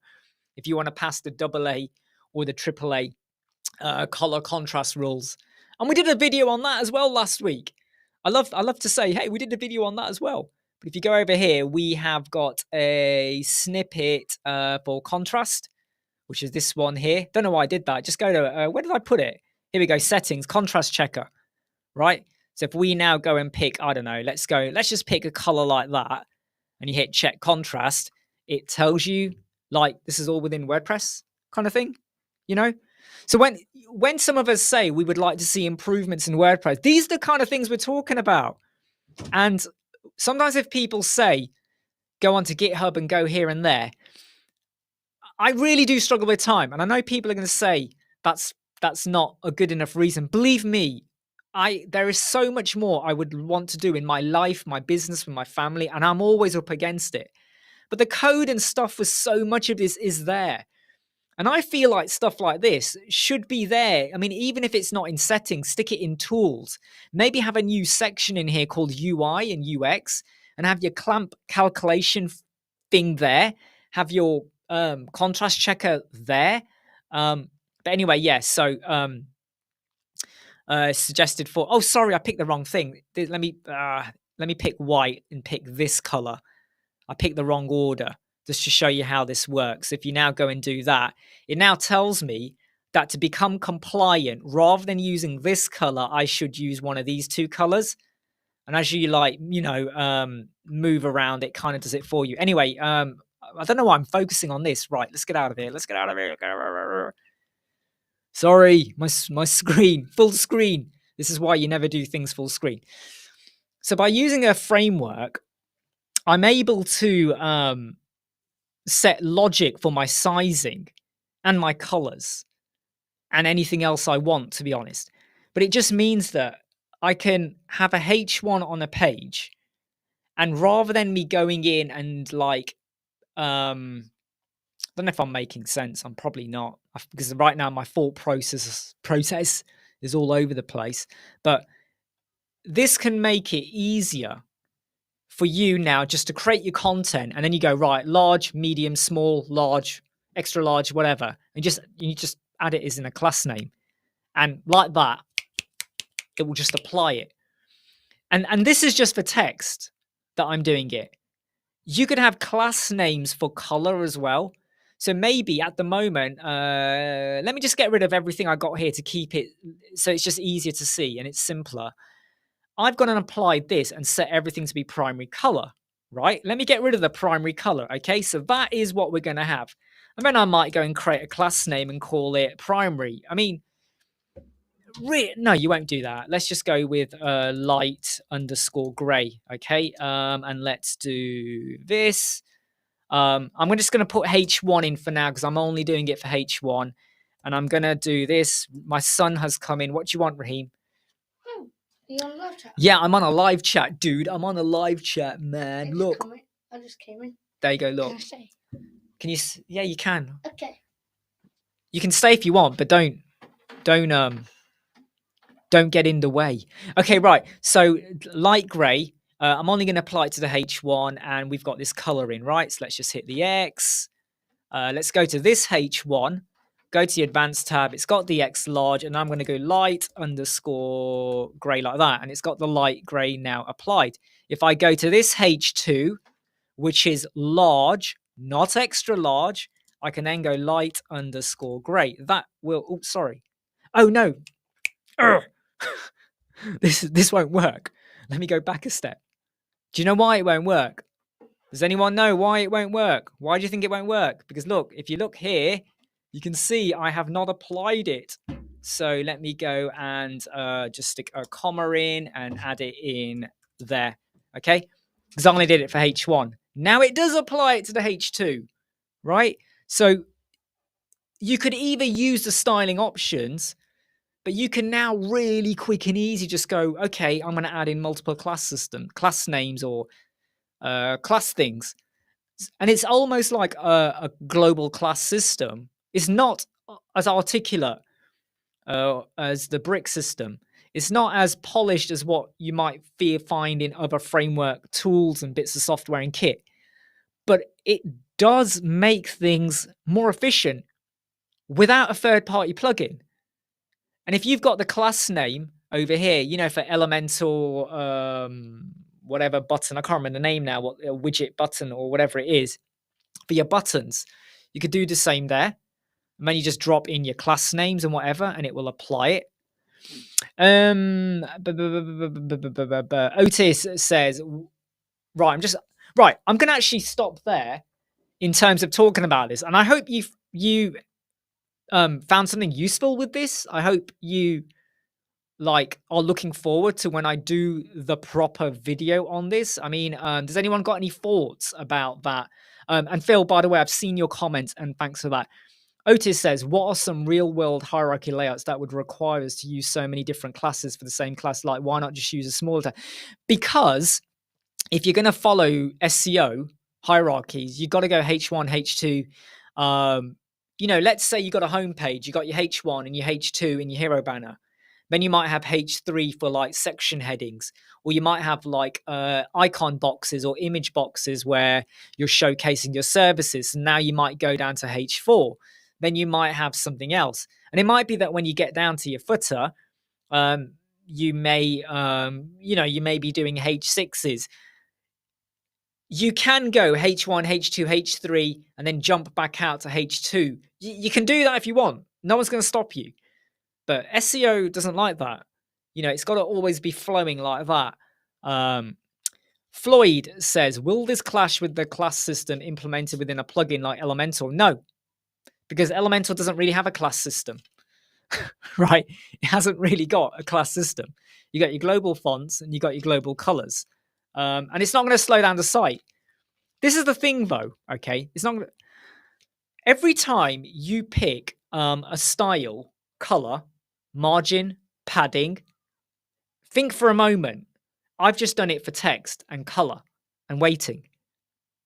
if you want to pass the AA or the AAA color contrast rules. And we did a video on that as well last week. I love to say, hey, we did a video on that as well. But if you go over here, we have got a snippet for contrast, which is this one here. Don't know why I did that. Just go to, where did I put it? Here we go, settings, contrast checker, right? So if we now go and pick, I don't know, let's just pick a color like that, and you hit check contrast, it tells you like this is all within WordPress kind of thing, you know? So when some of us say we would like to see improvements in WordPress, these are the kind of things we're talking about. And sometimes if people say, go onto GitHub and go here and there, I really do struggle with time. And I know people are going to say that's not a good enough reason. Believe me, there is so much more I would want to do in my life, my business, with my family, and I'm always up against it. But the code and stuff for so much of this is there. And I feel like stuff like this should be there. I mean, even if it's not in settings, stick it in tools. Maybe have a new section in here called UI and UX and have your clamp calculation thing there. Have your contrast checker there. But anyway, yes. So suggested for, oh, sorry, I picked the wrong thing. Let me pick white and pick this color. I picked the wrong order just to show you how this works. If you now go and do that, it now tells me that to become compliant, rather than using this color, I should use one of these two colors. And as you move around, it kind of does it for you. Anyway, I don't know why I'm focusing on this. Right, let's get out of here. Let's get out of here. Sorry, my screen, full screen. This is why you never do things full screen. So by using a framework, I'm able to set logic for my sizing and my colors and anything else I want, to be honest. But it just means that I can have a H1 on a page, and rather than me going in and I don't know if I'm making sense. I'm probably not, because right now my thought process is all over the place. But this can make it easier for you now just to create your content, and then you go right, large, medium, small, large, extra large, whatever, and you just add it as in a class name, and like that, it will just apply it. And this is just for text that I'm doing it. You could have class names for color as well. So maybe at the moment, let me just get rid of everything I got here to keep it so it's just easier to see and it's simpler. I've gone and applied this and set everything to be primary color, right? Let me get rid of the primary color, okay? So that is what we're going to have. And then I might go and create a class name and call it primary. I mean, no, you won't do that. Let's just go with light underscore gray, okay? And let's do this. I'm just going to put H1 in for now because I'm only doing it for H1. And I'm going to do this. My son has come in. What do you want, Raheem? Oh, you're on live chat? Yeah, I'm on a live chat, dude. I'm on a live chat, man. Look. I just came in. There you go, look. Can I stay? Can you? Yeah, you can. Okay. You can stay if you want, but don't get in the way. Okay, right. So light grey. I'm only going to apply it to the H1, and we've got this color in, right? So let's just hit the X. Let's go to this H1. Go to the advanced tab. It's got the X large, and I'm going to go light underscore grey like that, and it's got the light grey now applied. If I go to this H2, which is large, not extra large, I can then go light underscore grey. That will. Oh, sorry. Oh no. This won't work. Let me go back a step. Do you know why it won't work? Does anyone know why it won't work? Why do you think it won't work? Because look, if you look here, you can see I have not applied it. So let me go and just stick a comma in and add it in there. Okay? Because I only did it for H1. Now it does apply it to the H2, right? So you could either use the styling options, but you can now really quick and easy just go, okay, I'm going to add in multiple class names or class things. And it's almost like a global class system. It's not as articulate as the brick system. It's not as polished as what you might find in other framework tools and bits of software and kit. But it does make things more efficient without a third-party plugin. And if you've got the class name over here, you know, for elemental, whatever button, I can't remember the name now, what widget button or whatever it is, for your buttons, you could do the same there. And then you just drop in your class names and whatever, and it will apply it. Otis says, right, I'm going to actually stop there in terms of talking about this. And I hope you found something useful with this. I hope you are looking forward to when I do the proper video on this. I mean, does anyone got any thoughts about that? And Phil, by the way, I've seen your comments and thanks for that. Otis says, what are some real world hierarchy layouts that would require us to use so many different classes for the same class? Like, why not just use a smaller? Because if you're going to follow SEO hierarchies, you've got to go H1, H2. You know, let's say you got a home page, you got your H1 and your H2 in your hero banner. Then you might have H3 for like section headings, or you might have like icon boxes or image boxes where you're showcasing your services. And now you might go down to H4. Then you might have something else. And it might be that when you get down to your footer, you may be doing H6s. You can go H1, H2, H3, and then jump back out to H2. You can do that if you want. No one's going to stop you. But SEO doesn't like that. It's got to always be flowing like that. Floyd says, will this clash with the class system implemented within a plugin like Elementor? No, because Elementor doesn't really have a class system, right? It hasn't really got a class system. You got your global fonts and you got your global colors. And it's not going to slow down the site. This is the thing, though, okay? It's not. Every time you pick a style, color, margin, padding, think for a moment. I've just done it for text and color and weighting.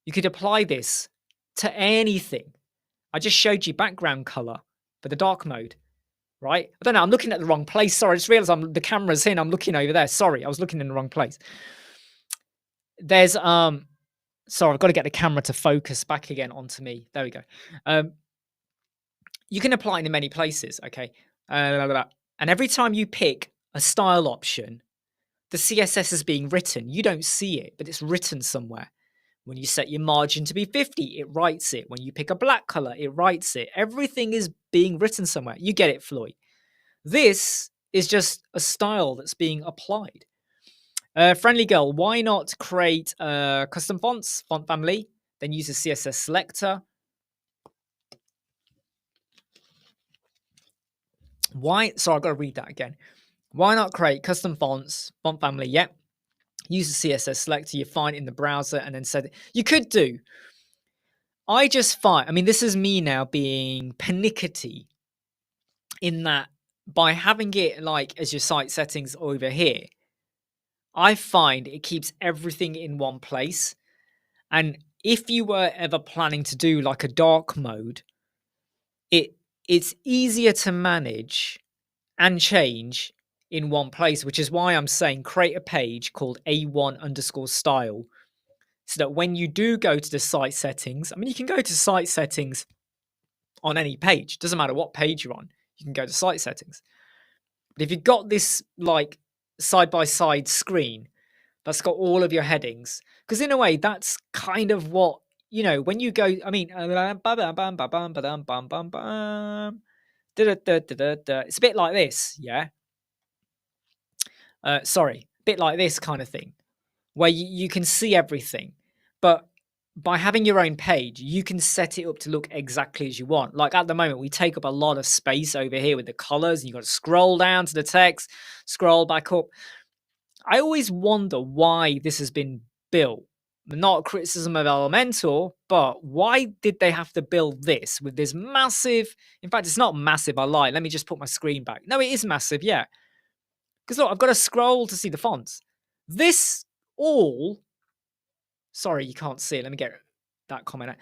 You could apply this to anything. I just showed you background color for the dark mode, right? I don't know. I'm looking at the wrong place. Sorry, I just realized the camera's in. I'm looking over there. Sorry, I was looking in the wrong place. There's sorry, I've got to get the camera to focus back again onto me. There we go. You can apply it in many places, okay? And every time you pick a style option, the CSS is being written. You don't see it, but it's written somewhere. When you set your margin to be 50, it writes it. When you pick a black color, it writes it. Everything is being written somewhere. You get it, Floyd. This is just a style that's being applied. Friendly Girl, why not create custom fonts, font family, then use a CSS selector? Why? Sorry, I've got to read that again. Why not create custom fonts, font family? Yep. Use the CSS selector you find in the browser and then set it. You could do. I just find, this is me now being pernickety in that by having it like as your site settings over here, I find it keeps everything in one place. And if you were ever planning to do like a dark mode, it's easier to manage and change in one place, which is why I'm saying create a page called A1_style so that when you do go to the site settings, you can go to site settings on any page. Doesn't matter what page you're on. You can go to site settings. But if you've got this like side-by-side screen that's got all of your headings, because in a way that's kind of what, when you go, it's a bit like this, yeah? Sorry, a bit like this kind of thing, where you can see everything. But by having your own page, you can set it up to look exactly as you want. Like at the moment, we take up a lot of space over here with the colors, and you've got to scroll down to the text, scroll back up. I always wonder why this has been built. Not a criticism of Elementor, but why did they have to build this with this massive? In fact, it's not massive. I lied. Let me just put my screen back. No, it is massive. Yeah. Because look, I've got to scroll to see the fonts. This all, sorry, you can't see it. Let me get that comment out.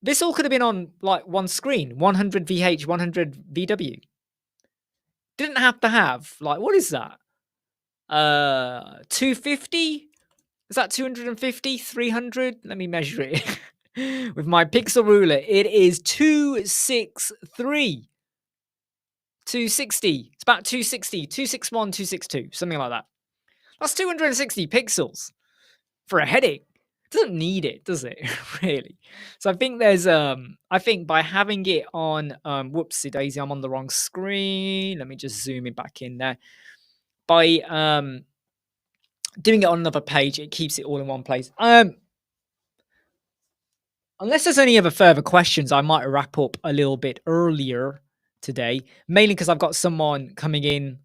This all could have been on like one screen, 100 VH, 100 VW. Didn't have to have, like, what is that? 250? Is that 250? 300? Let me measure it with my pixel ruler. It is 263. 260. It's about 260, 261, 262, something like that. That's 260 pixels for a heading. It doesn't need it, does it? Really? So I think there's I think by having it on whoopsie daisy, I'm on the wrong screen. Let me just zoom it back in there. By doing it on another page, it keeps it all in one place. Unless there's any other further questions, I might wrap up a little bit earlier today, mainly because I've got someone coming in,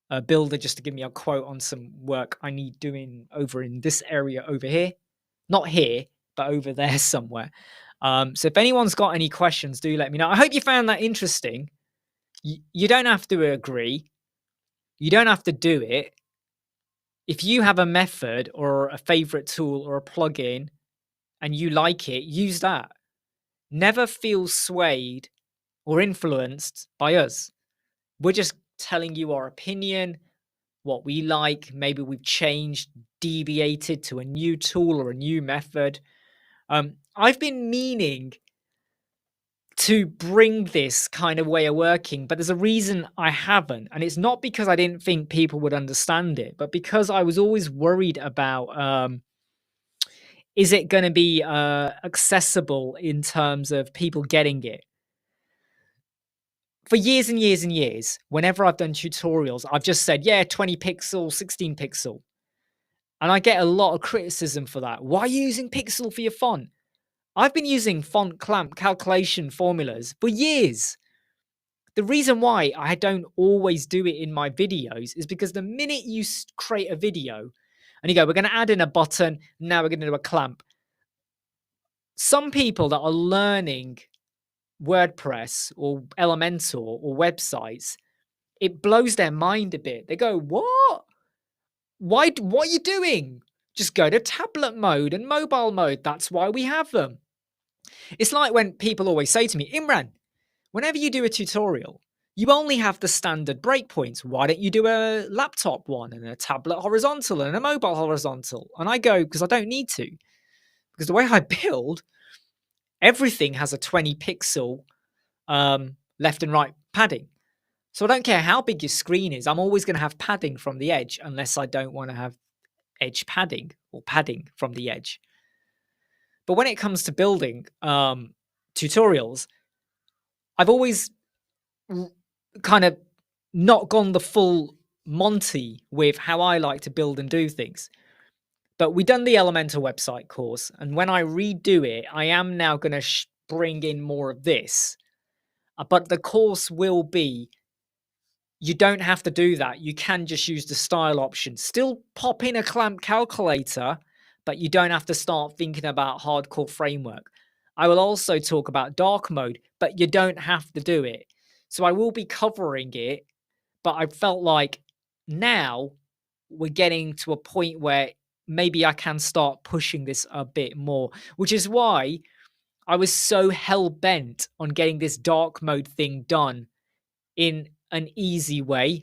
a builder, just to give me a quote on some work I need doing over in this area over here. Not here, but over there somewhere. So if anyone's got any questions, do let me know. I hope you found that interesting. You don't have to agree. You don't have to do it. If you have a method or a favorite tool or a plugin and you like it, use that. Never feel swayed or influenced by us. We're just telling you our opinion, what we like. Maybe we've changed, deviated to a new tool or a new method. I've been meaning to bring this kind of way of working, but there's a reason I haven't. And it's not because I didn't think people would understand it, but because I was always worried about is it going to be accessible in terms of people getting it? for years and years and years, whenever I've done tutorials, I've just said, yeah, 20 pixel, 16 pixel. And I get a lot of criticism for that. Why are you using pixel for your font? I've been using font clamp calculation formulas for years. The reason why I don't always do it in my videos is because the minute you create a video and you go, we're going to add in a button, now we're going to do a clamp. Some people that are learning WordPress or Elementor or websites, it blows their mind a bit. They go, what? What are you doing? Just go to tablet mode and mobile mode. That's why we have them. It's like when people always say to me, Imran, whenever you do a tutorial, you only have the standard breakpoints. Why don't you do a laptop one and a tablet horizontal and a mobile horizontal? And I go, because I don't need to. Because the way I build, everything has a 20 pixel left and right padding. So I don't care how big your screen is. I'm always going to have padding from the edge unless I don't want to have edge padding or padding from the edge. But when it comes to building tutorials, I've always kind of not gone the full Monty with how I like to build and do things. But we done the Elementor website course, and when I redo it, I am now going to bring in more of this. But the course will be, you don't have to do that. You can just use the style option. Still pop in a clamp calculator, but you don't have to start thinking about hardcore framework. I will also talk about dark mode, but you don't have to do it. So I will be covering it, but I felt like now we're getting to a point where maybe I can start pushing this a bit more, which is why I was so hell-bent on getting this dark mode thing done in an easy way.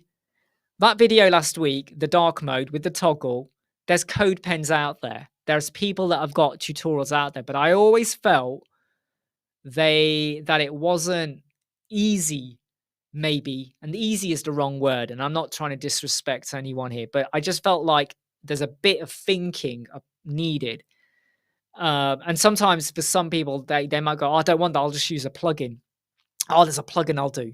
That video last week, the dark mode with the toggle, there's code pens out there. There's people that have got tutorials out there, but I always felt that it wasn't easy, maybe, and easy is the wrong word, and I'm not trying to disrespect anyone here, but I just felt like there's a bit of thinking needed. And sometimes for some people, they might go, oh, I don't want that, I'll just use a plugin. Oh, there's a plugin I'll do.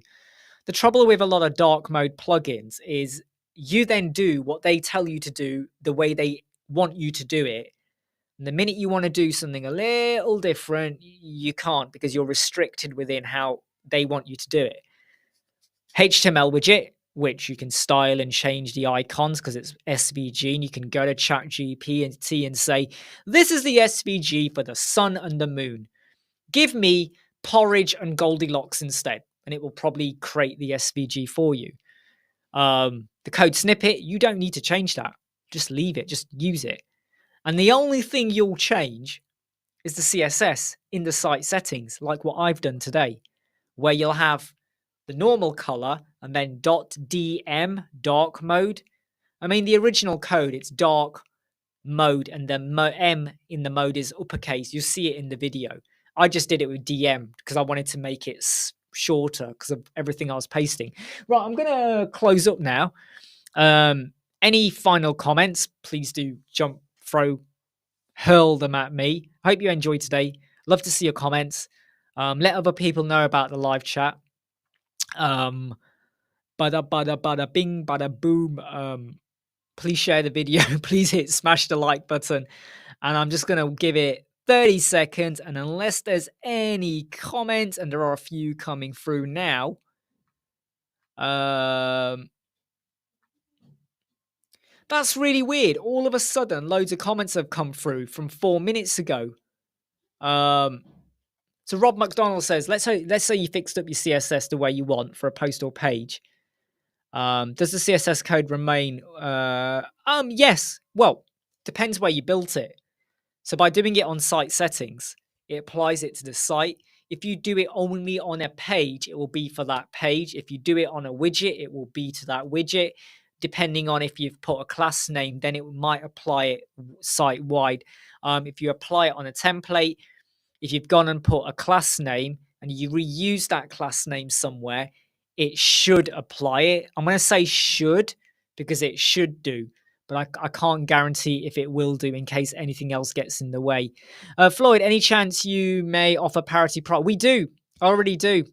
The trouble with a lot of dark mode plugins is you then do what they tell you to do the way they want you to do it. And the minute you want to do something a little different, you can't because you're restricted within how they want you to do it. HTML widget, which you can style and change the icons because it's SVG, and you can go to ChatGPT and say, this is the SVG for the sun and the moon. Give me porridge and Goldilocks instead, and it will probably create the SVG for you. The code snippet, you don't need to change that. Just leave it, just use it. And the only thing you'll change is the CSS in the site settings, like what I've done today, where you'll have the normal color and then .dm, dark mode. I mean, the original code, it's dark mode and the M in the mode is uppercase. You see it in the video. I just did it with DM because I wanted to make it shorter because of everything I was pasting. Right, I'm going to close up now. Any final comments, please do hurl them at me. I hope you enjoyed today. Love to see your comments. Let other people know about the live chat. Bada bing, bada boom. Please share the video. Please smash the like button. And I'm just going to give it 30 seconds. And unless there's any comments, and there are a few coming through now, that's really weird. All of a sudden, loads of comments have come through from 4 minutes ago. So Rob McDonald says, let's say you fixed up your CSS the way you want for a post or page. Does the CSS code remain? Yes. Well, depends where you built it. So by doing it on site settings, it applies it to the site. If you do it only on a page, it will be for that page. If you do it on a widget, it will be to that widget. Depending on if you've put a class name, then it might apply it site-wide. If you apply it on a template, if you've gone and put a class name and you reuse that class name somewhere, it should apply it. I'm going to say should because it should do, but I can't guarantee if it will do in case anything else gets in the way. Floyd, any chance you may offer parity price? We do, already do.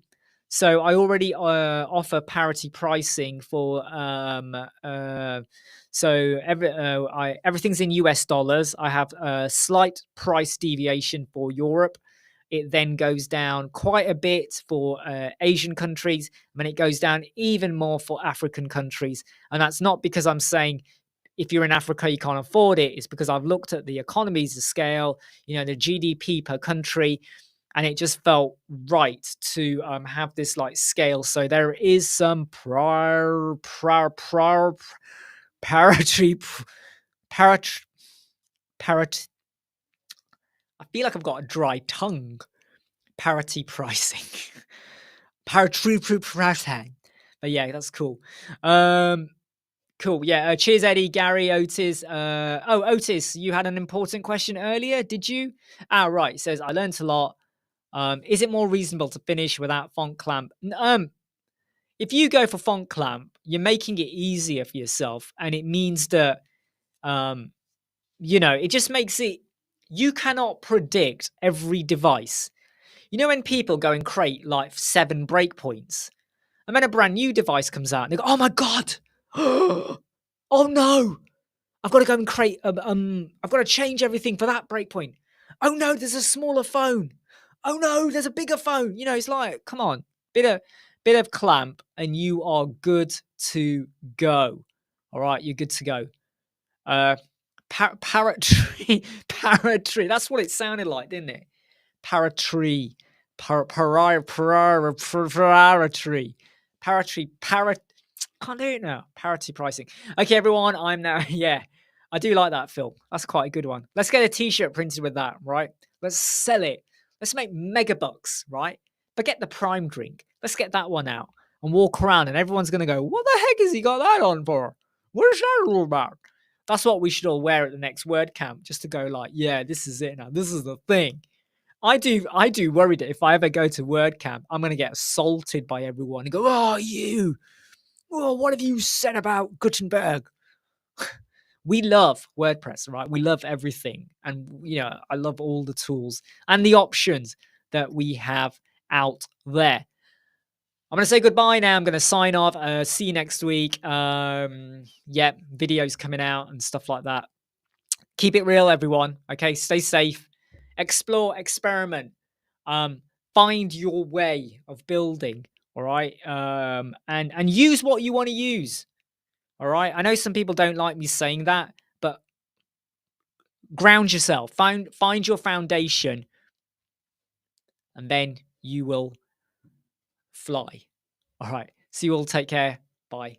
So I already offer parity pricing for everything's in US dollars. I have a slight price deviation for Europe. It then goes down quite a bit for Asian countries, and then it goes down even more for African countries. And that's not because I'm saying if you're in Africa you can't afford it. It's because I've looked at the economies, the scale, the GDP per country, and it just felt right to have this like scale. So there is some parity parat parat. I feel like I've got a dry tongue. Parity pricing, parity pricing. But yeah, that's cool. Cool. Yeah. Cheers, Eddie, Gary, Otis. Otis, you had an important question earlier, did you? Right. It says I learned a lot. Is it more reasonable to finish without font clamp? If you go for font clamp, you're making it easier for yourself, and it means that it just makes it. You cannot predict every device. When people go and create like 7 breakpoints, and then a brand new device comes out, and they go, "Oh my god! Oh no! I've got to go and create. I've got to change everything for that breakpoint. Oh no, there's a smaller phone. Oh no, there's a bigger phone. It's like, come on, bit of clamp, and you are good to go. All right, you're good to go. Parrot tree, parrot tree. That's what it sounded like, didn't it? Parrot tree, parrot tree, parrot. Can't do it now. Parity pricing. Okay, everyone. I'm now. Yeah, I do like that, Phil. That's quite a good one. Let's get a T-shirt printed with that, right? Let's sell it. Let's make mega bucks, right? Forget the prime drink. Let's get that one out and walk around, and everyone's gonna go, "What the heck has he got that on for? What is that all about?" That's what we should all wear at the next WordCamp, just to go like, "Yeah, this is it now. This is the thing." I do worry that if I ever go to WordCamp, I'm gonna get assaulted by everyone and go, "Oh, you! Oh, what have you said about Gutenberg?" We love WordPress, right? We love everything. And, I love all the tools and the options that we have out there. I'm going to say goodbye now. I'm going to sign off. See you next week. Videos coming out and stuff like that. Keep it real, everyone. Okay, stay safe. Explore, experiment. Find your way of building. All right, and use what you want to use. All right. I know some people don't like me saying that, but ground yourself. Find your foundation, and then you will fly. All right. See you all. Take care. Bye.